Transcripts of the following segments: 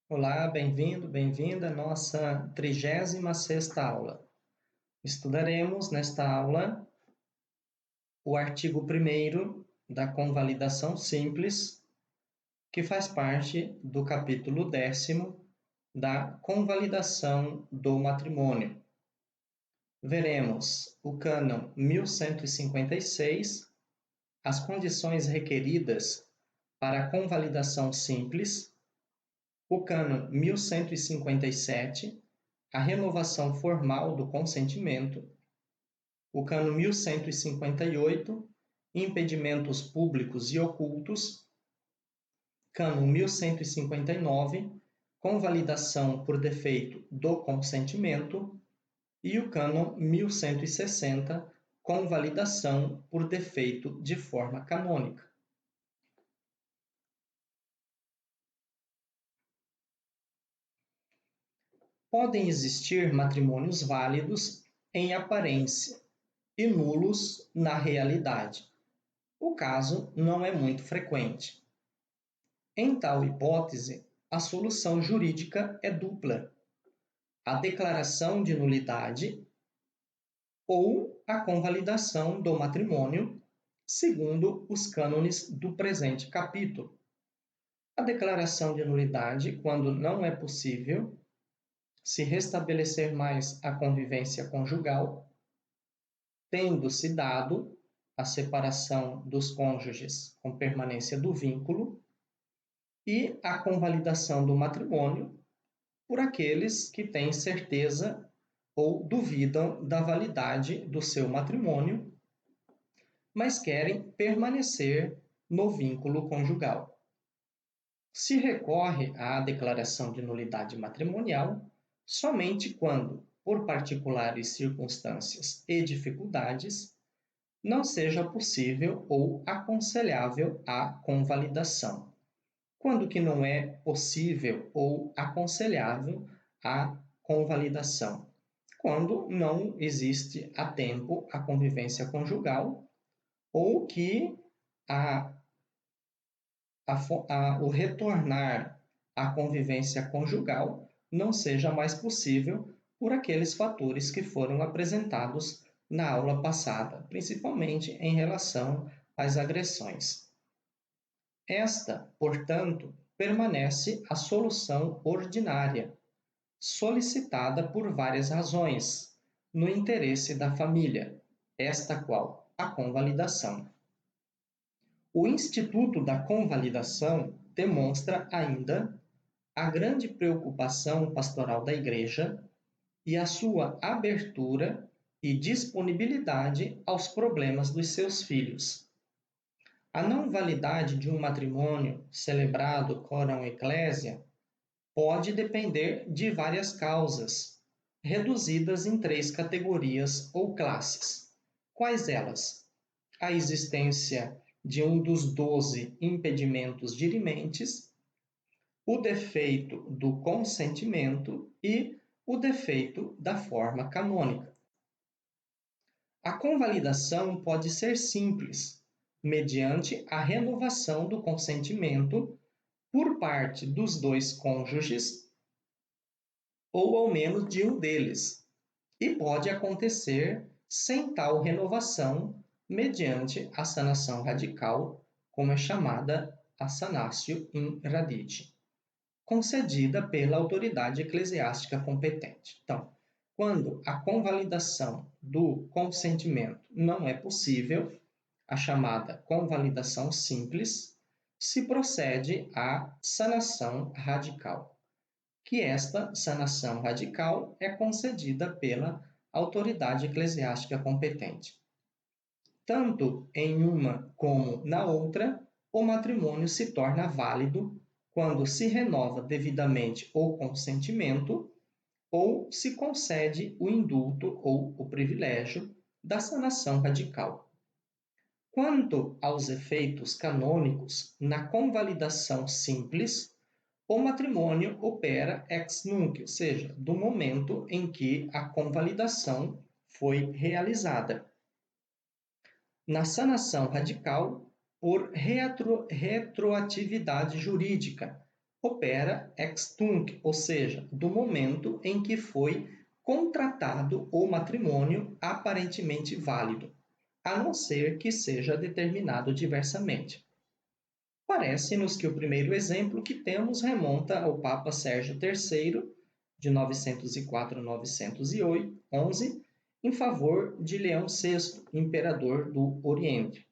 Olá, bem-vindo, bem-vinda à nossa 36ª aula. Estudaremos nesta aula o artigo 1º da convalidação simples, que faz parte do capítulo 10º da convalidação do matrimônio. Veremos o cânon 1156, as condições requeridas para a convalidação simples, o cânon 1157, a renovação formal do consentimento, o cânon 1158, impedimentos públicos e ocultos, cânon 1159, convalidação por defeito do consentimento, e o cânon 1160, convalidação por defeito de forma canônica. Podem existir matrimônios válidos em aparência e nulos na realidade. O caso não é muito frequente. Em tal hipótese, a solução jurídica é dupla: a declaração de nulidade ou a convalidação do matrimônio, segundo os cânones do presente capítulo. A declaração de nulidade, quando não é possível se restabelecer mais a convivência conjugal, tendo-se dado a separação dos cônjuges com permanência do vínculo, e a convalidação do matrimônio por aqueles que têm certeza ou duvidam da validade do seu matrimônio, mas querem permanecer no vínculo conjugal. Se recorre à declaração de nulidade matrimonial somente quando, por particulares circunstâncias e dificuldades, não seja possível ou aconselhável a convalidação. Quando que não é possível ou aconselhável a convalidação? Quando não existe a tempo a convivência conjugal ou que o retornar à convivência conjugal não seja mais possível por aqueles fatores que foram apresentados na aula passada, principalmente em relação às agressões. Esta, portanto, permanece a solução ordinária, solicitada por várias razões, no interesse da família, esta qual a convalidação. O Instituto da Convalidação demonstra ainda a grande preocupação pastoral da Igreja e a sua abertura e disponibilidade aos problemas dos seus filhos. A não validade de um matrimônio celebrado coram ecclesia pode depender de várias causas, reduzidas em 3 categorias ou classes. Quais elas? A existência de um dos 12 impedimentos dirimentes, o defeito do consentimento e o defeito da forma canônica. A convalidação pode ser simples, mediante a renovação do consentimento por parte dos 2 cônjuges ou ao menos de um deles, e pode acontecer sem tal renovação mediante a sanação radical, como é chamada a sanatio in radice, concedida pela autoridade eclesiástica competente. Então, quando a convalidação do consentimento não é possível, a chamada convalidação simples, se procede à sanação radical, que esta sanação radical é concedida pela autoridade eclesiástica competente. Tanto em uma como na outra, o matrimônio se torna válido quando se renova devidamente o consentimento ou se concede o indulto ou o privilégio da sanação radical. Quanto aos efeitos canônicos, na convalidação simples, o matrimônio opera ex nunc, ou seja, do momento em que a convalidação foi realizada. Na sanação radical, por retroatividade jurídica, opera ex tunc, ou seja, do momento em que foi contratado o matrimônio aparentemente válido, a não ser que seja determinado diversamente. Parece-nos que o primeiro exemplo que temos remonta ao Papa Sérgio III, de 904 a 911, em favor de Leão VI, imperador do Oriente.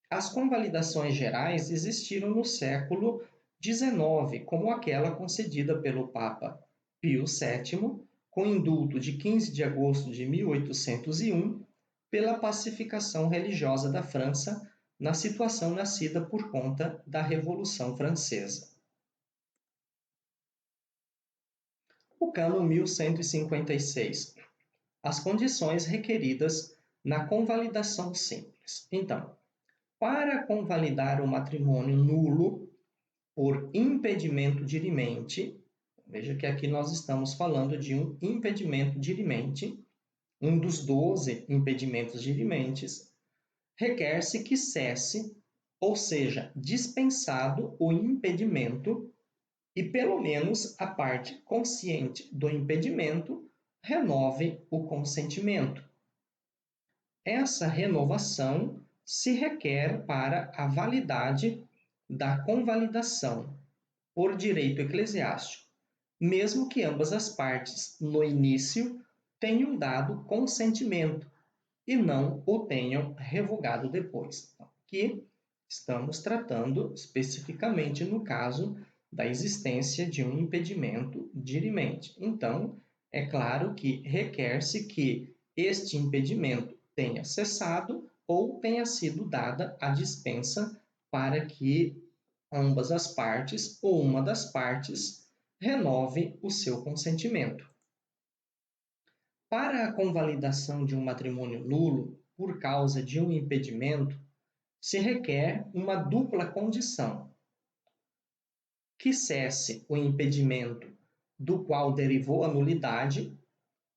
As convalidações gerais existiram no século XIX, como aquela concedida pelo Papa Pio VII, com indulto de 15 de agosto de 1801, pela pacificação religiosa da França na situação nascida por conta da Revolução Francesa. O Cano 1156. As condições requeridas na convalidação simples. Então, para convalidar o matrimônio nulo por impedimento dirimente, veja que aqui nós estamos falando de um impedimento dirimente, um dos 12 impedimentos dirimentes, requer-se que cesse, ou seja, dispensado o impedimento e pelo menos a parte consciente do impedimento renove o consentimento. Essa renovação se requer para a validade da convalidação por direito eclesiástico, mesmo que ambas as partes, no início, tenham dado consentimento e não o tenham revogado depois. Aqui estamos tratando especificamente no caso da existência de um impedimento dirimente. Então, é claro que requer-se que este impedimento tenha cessado ou tenha sido dada a dispensa para que ambas as partes ou uma das partes renove o seu consentimento. Para a convalidação de um matrimônio nulo por causa de um impedimento, se requer uma dupla condição: que cesse o impedimento do qual derivou a nulidade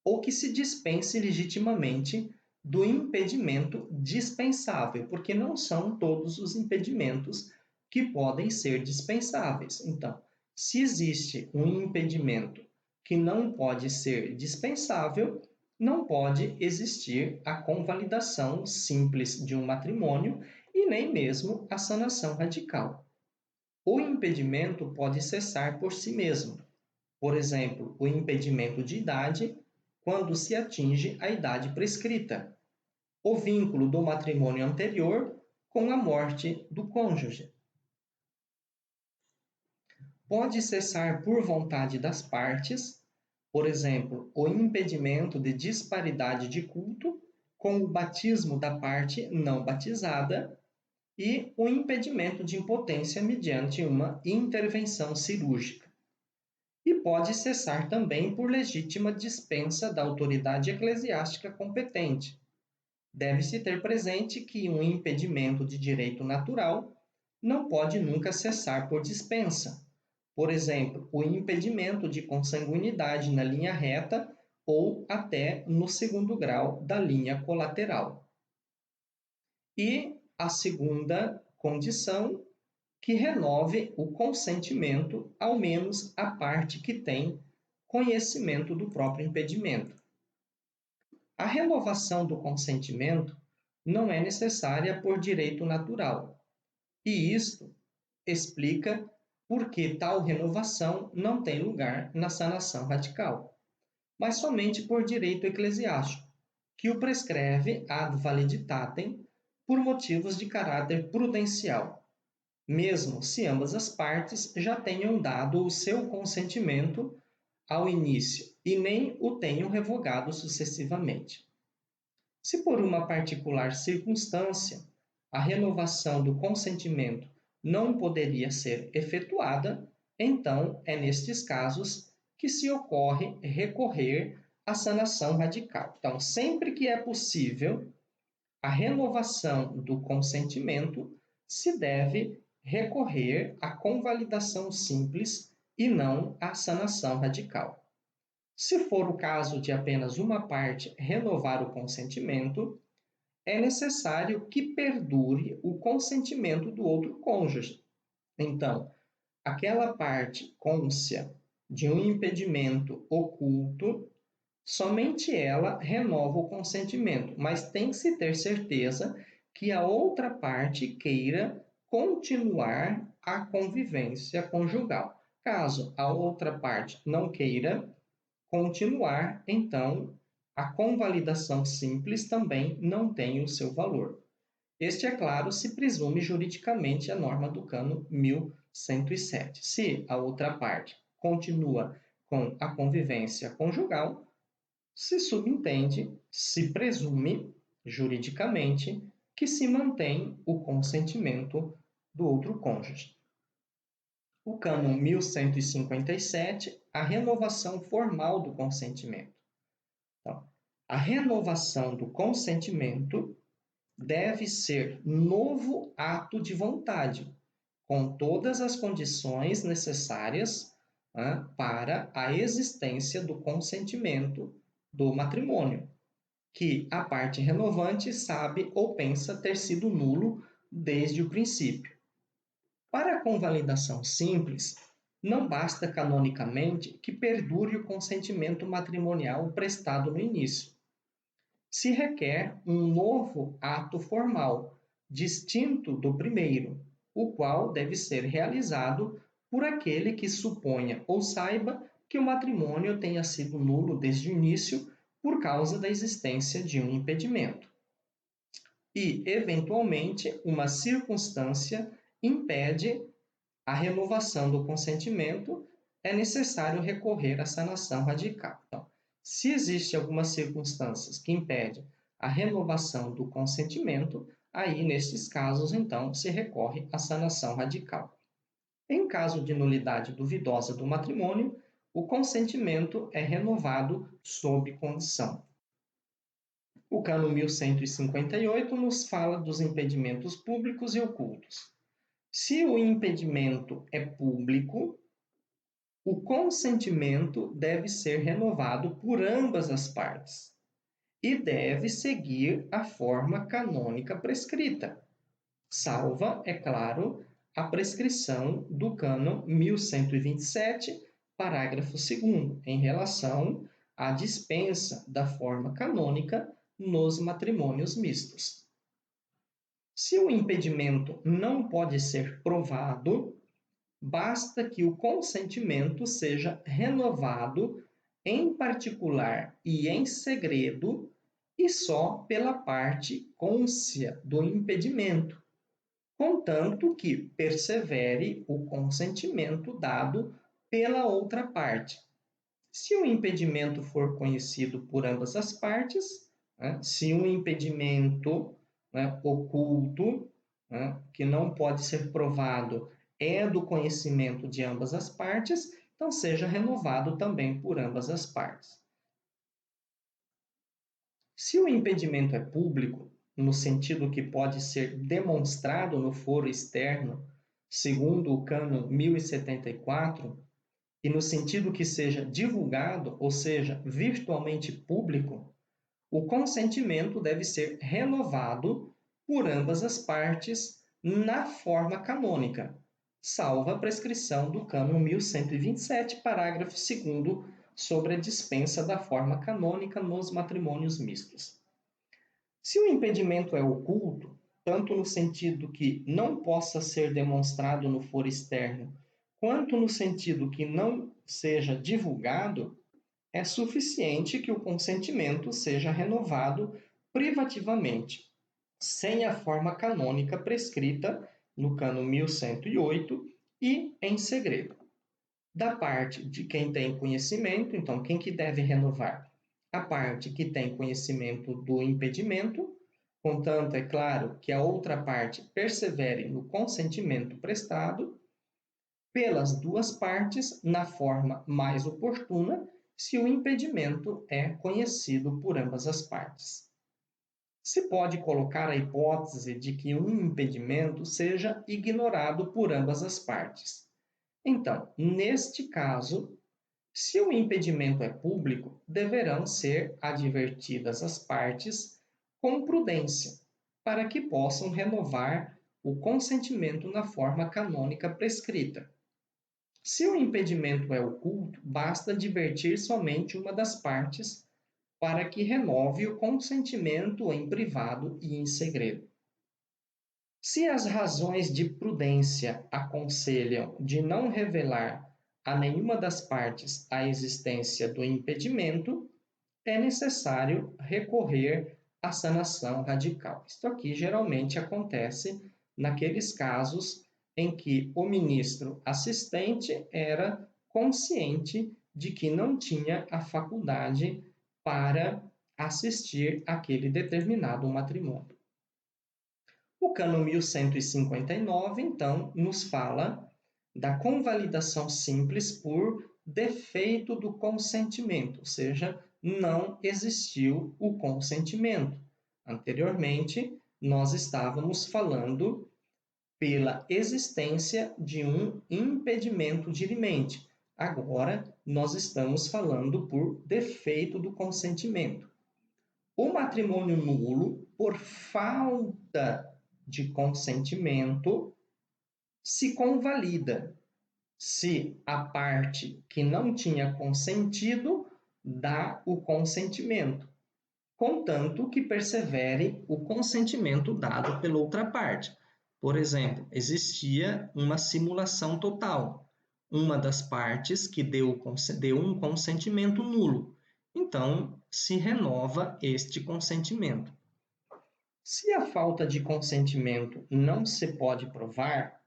ou que se dispense legitimamente do impedimento dispensável, porque não são todos os impedimentos que podem ser dispensáveis. Então, se existe um impedimento que não pode ser dispensável, não pode existir a convalidação simples de um matrimônio e nem mesmo a sanação radical. O impedimento pode cessar por si mesmo. Por exemplo, o impedimento de idade, quando se atinge a idade prescrita. O vínculo do matrimônio anterior com a morte do cônjuge. Pode cessar por vontade das partes, por exemplo, o impedimento de disparidade de culto com o batismo da parte não batizada e o impedimento de impotência mediante uma intervenção cirúrgica. E pode cessar também por legítima dispensa da autoridade eclesiástica competente. Deve-se ter presente que um impedimento de direito natural não pode nunca cessar por dispensa. Por exemplo, o impedimento de consanguinidade na linha reta ou até no segundo grau da linha colateral. E a segunda condição, que renove o consentimento, ao menos a parte que tem conhecimento do próprio impedimento. A renovação do consentimento não é necessária por direito natural, e isto explica por que tal renovação não tem lugar na sanação radical, mas somente por direito eclesiástico, que o prescreve ad validitatem por motivos de caráter prudencial, mesmo se ambas as partes já tenham dado o seu consentimento ao início e nem o tenham revogado sucessivamente. Se por uma particular circunstância a renovação do consentimento não poderia ser efetuada, então é nestes casos que se ocorre recorrer à sanação radical. Então, sempre que é possível a renovação do consentimento, se deve recorrer à convalidação simples e não à sanação radical. Se for o caso de apenas uma parte renovar o consentimento, é necessário que perdure o consentimento do outro cônjuge. Então, aquela parte cônscia de um impedimento oculto, somente ela renova o consentimento, mas tem que se ter certeza que a outra parte queira continuar a convivência conjugal. Caso a outra parte não queira continuar, então a convalidação simples também não tem o seu valor. Este, é claro, se presume juridicamente a norma do cano 1107. Se a outra parte continua com a convivência conjugal, se subentende, se presume juridicamente que se mantém o consentimento do outro cônjuge. O cânon 1157, a renovação formal do consentimento. Então, a renovação do consentimento deve ser novo ato de vontade, com todas as condições necessárias para a existência do consentimento do matrimônio, que a parte renovante sabe ou pensa ter sido nulo desde o princípio. Para a convalidação simples, não basta canonicamente que perdure o consentimento matrimonial prestado no início. Se requer um novo ato formal, distinto do primeiro, o qual deve ser realizado por aquele que suponha ou saiba que o matrimônio tenha sido nulo desde o início por causa da existência de um impedimento. E, eventualmente, uma circunstância impede a renovação do consentimento, é necessário recorrer à sanação radical. Então, se existe algumas circunstâncias que impedem a renovação do consentimento, aí, nesses casos, então, se recorre à sanação radical. Em caso de nulidade duvidosa do matrimônio, o consentimento é renovado sob condição. O cano 1158 nos fala dos impedimentos públicos e ocultos. Se o impedimento é público, o consentimento deve ser renovado por ambas as partes e deve seguir a forma canônica prescrita, salva, é claro, a prescrição do cânon 1127, parágrafo 2º, em relação à dispensa da forma canônica nos matrimônios mistos. Se o impedimento não pode ser provado, basta que o consentimento seja renovado em particular e em segredo e só pela parte cônscia do impedimento, contanto que persevere o consentimento dado pela outra parte. Se o impedimento for conhecido por ambas as partes, se um impedimento oculto, que não pode ser provado, é do conhecimento de ambas as partes, então seja renovado também por ambas as partes. Se o impedimento é público, no sentido que pode ser demonstrado no foro externo, segundo o cânon 1074, e no sentido que seja divulgado, ou seja, virtualmente público, o consentimento deve ser renovado por ambas as partes na forma canônica, salvo a prescrição do cânon 1127, parágrafo 2º, sobre a dispensa da forma canônica nos matrimônios mistos. Se o impedimento é oculto, tanto no sentido que não possa ser demonstrado no foro externo, quanto no sentido que não seja divulgado, é suficiente que o consentimento seja renovado privativamente, sem a forma canônica prescrita no cano 1108 e em segredo. Da parte de quem tem conhecimento, então quem que deve renovar? A parte que tem conhecimento do impedimento, contanto, é claro, que a outra parte persevere no consentimento prestado, pelas duas partes, na forma mais oportuna, se o impedimento é conhecido por ambas as partes. Se pode colocar a hipótese de que um impedimento seja ignorado por ambas as partes. Então, neste caso, se o impedimento é público, deverão ser advertidas as partes com prudência, para que possam renovar o consentimento na forma canônica prescrita. Se o impedimento é oculto, basta advertir somente uma das partes para que renove o consentimento em privado e em segredo. Se as razões de prudência aconselham de não revelar a nenhuma das partes a existência do impedimento, é necessário recorrer à sanação radical. Isto aqui geralmente acontece naqueles casos em que o ministro assistente era consciente de que não tinha a faculdade para assistir aquele determinado matrimônio. O cano 1159, então, nos fala da convalidação simples por defeito do consentimento, ou seja, não existiu o consentimento. Anteriormente, nós estávamos falando pela existência de um impedimento dirimente. Agora, nós estamos falando por defeito do consentimento. O matrimônio nulo, por falta de consentimento, se convalida se a parte que não tinha consentido dá o consentimento, contanto que persevere o consentimento dado pela outra parte. Por exemplo, existia uma simulação total. Uma das partes que deu um consentimento nulo. Então, se renova este consentimento. Se a falta de consentimento não se pode provar,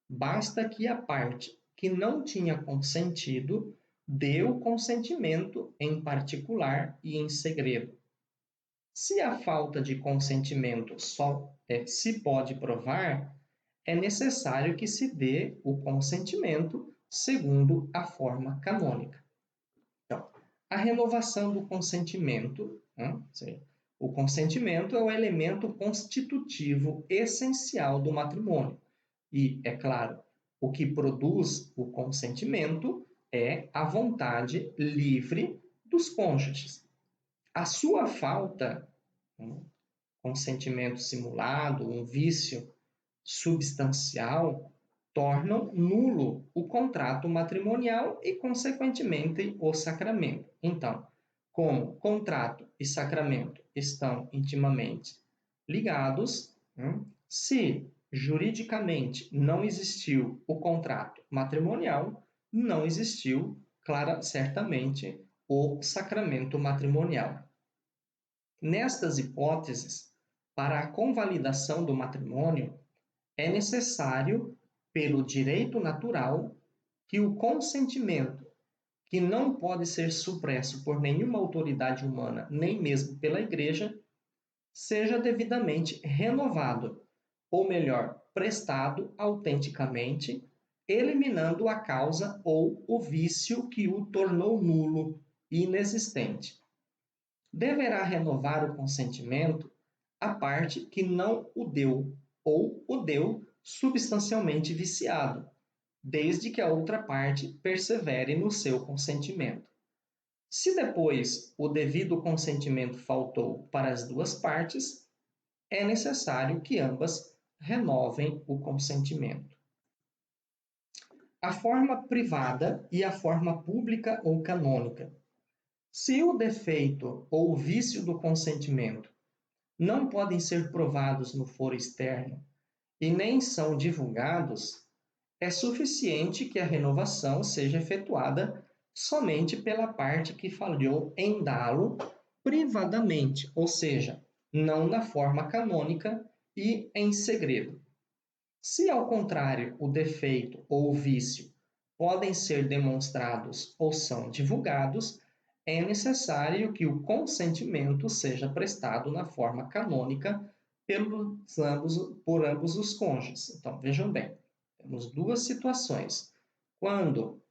basta que a parte que não tinha consentido dê o consentimento em particular e em segredo. Se a falta de consentimento só se pode provar, é necessário que se dê o consentimento segundo a forma canônica. Então, a renovação do consentimento, né? O consentimento é o elemento constitutivo essencial do matrimônio. E, é claro, o que produz o consentimento é a vontade livre dos cônjuges. A sua falta, um consentimento simulado, um vício substancial, tornam nulo o contrato matrimonial e, consequentemente, o sacramento. Então, como contrato e sacramento estão intimamente ligados, se juridicamente não existiu o contrato matrimonial, não existiu, certamente, o sacramento matrimonial. Nestas hipóteses, para a convalidação do matrimônio, é necessário, pelo direito natural, que o consentimento, que não pode ser supresso por nenhuma autoridade humana, nem mesmo pela Igreja, seja devidamente renovado, ou melhor, prestado autenticamente, eliminando a causa ou o vício que o tornou nulo e inexistente. Deverá renovar o consentimento a parte que não o deu ou o deu substancialmente viciado, desde que a outra parte persevere no seu consentimento. Se depois o devido consentimento faltou para as duas partes, é necessário que ambas renovem o consentimento. A forma privada e a forma pública ou canônica. Se o defeito ou o vício do consentimento não podem ser provados no foro externo e nem são divulgados, é suficiente que a renovação seja efetuada somente pela parte que falhou em dá-lo privadamente, ou seja, não na forma canônica e em segredo. Se, ao contrário, o defeito ou o vício podem ser demonstrados ou são divulgados, é necessário que o consentimento seja prestado na forma canônica por ambos os cônjuges. Então, vejam bem, temos duas situações. Quando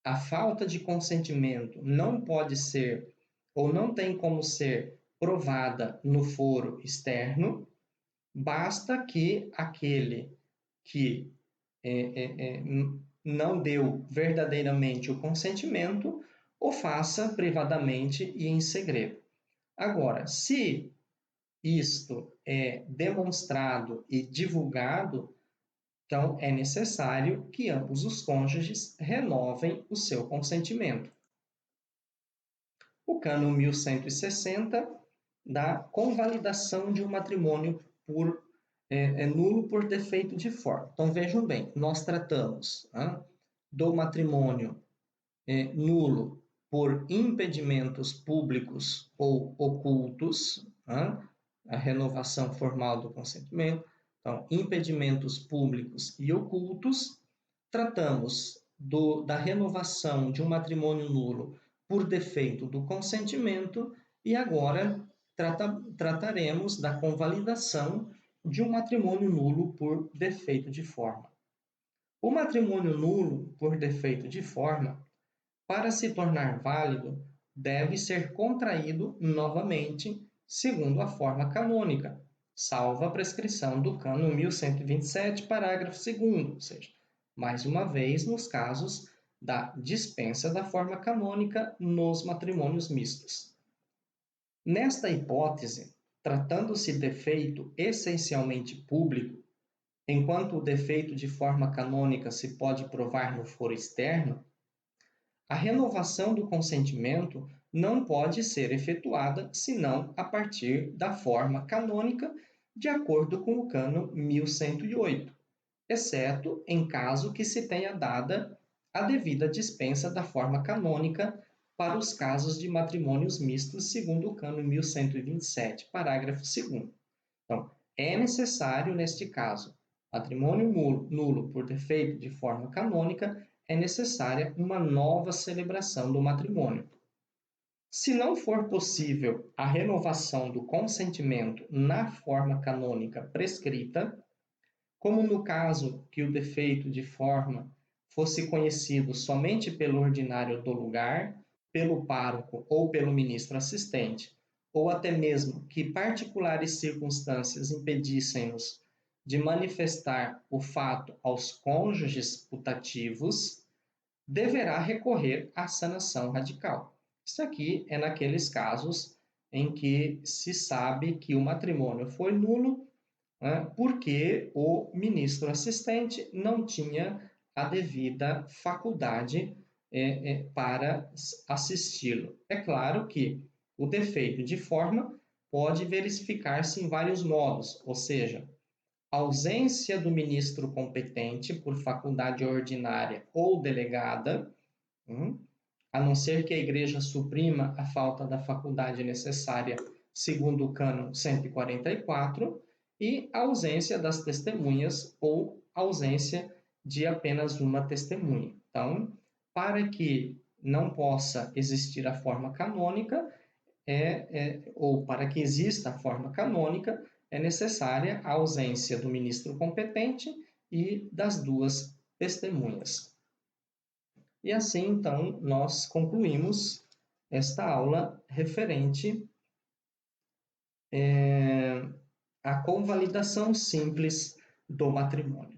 a falta de consentimento não pode ser ou não tem como ser provada no foro externo, basta que aquele que não deu verdadeiramente o consentimento o faça privadamente e em segredo. Agora, se isto é demonstrado e divulgado, Então, é necessário que ambos os cônjuges renovem o seu consentimento. O cano 1160 da convalidação de um matrimônio nulo por defeito de forma. Então, vejam bem, nós tratamos do matrimônio nulo por impedimentos públicos ou ocultos, a renovação formal do consentimento. Então, impedimentos públicos e ocultos. Tratamos da renovação de um matrimônio nulo por defeito do consentimento e agora trataremos da convalidação de um matrimônio nulo por defeito de forma. O matrimônio nulo por defeito de forma, para se tornar válido, deve ser contraído novamente, segundo a forma canônica, salvo a prescrição do cano 1127, parágrafo 2º, ou seja, mais uma vez nos casos da dispensa da forma canônica nos matrimônios mistos. Nesta hipótese, tratando-se de defeito essencialmente público, enquanto o defeito de forma canônica se pode provar no foro externo, a renovação do consentimento não pode ser efetuada senão a partir da forma canônica, de acordo com o cano 1108, exceto em caso que se tenha dada a devida dispensa da forma canônica para os casos de matrimônios mistos, segundo o cano 1127, parágrafo 2º. Então, é necessário, neste caso, matrimônio nulo por defeito de forma canônica, é necessária uma nova celebração do matrimônio. Se não for possível a renovação do consentimento na forma canônica prescrita, como no caso que o defeito de forma fosse conhecido somente pelo ordinário do lugar, pelo pároco ou pelo ministro assistente, ou até mesmo que particulares circunstâncias impedissem-nos de manifestar o fato aos cônjuges putativos, deverá recorrer à sanação radical. Isso aqui é naqueles casos em que se sabe que o matrimônio foi nulo, porque o ministro assistente não tinha a devida faculdade para assisti-lo. É claro que o defeito de forma pode verificar-se em vários modos, ou seja, ausência do ministro competente por faculdade ordinária ou delegada, a não ser que a Igreja suprima a falta da faculdade necessária, segundo o cânon 144, e a ausência das testemunhas ou ausência de apenas uma testemunha. Então, para que não possa existir a forma canônica, ou para que exista a forma canônica, é necessária a ausência do ministro competente e das duas testemunhas. E assim, então, nós concluímos esta aula referente à convalidação simples do matrimônio.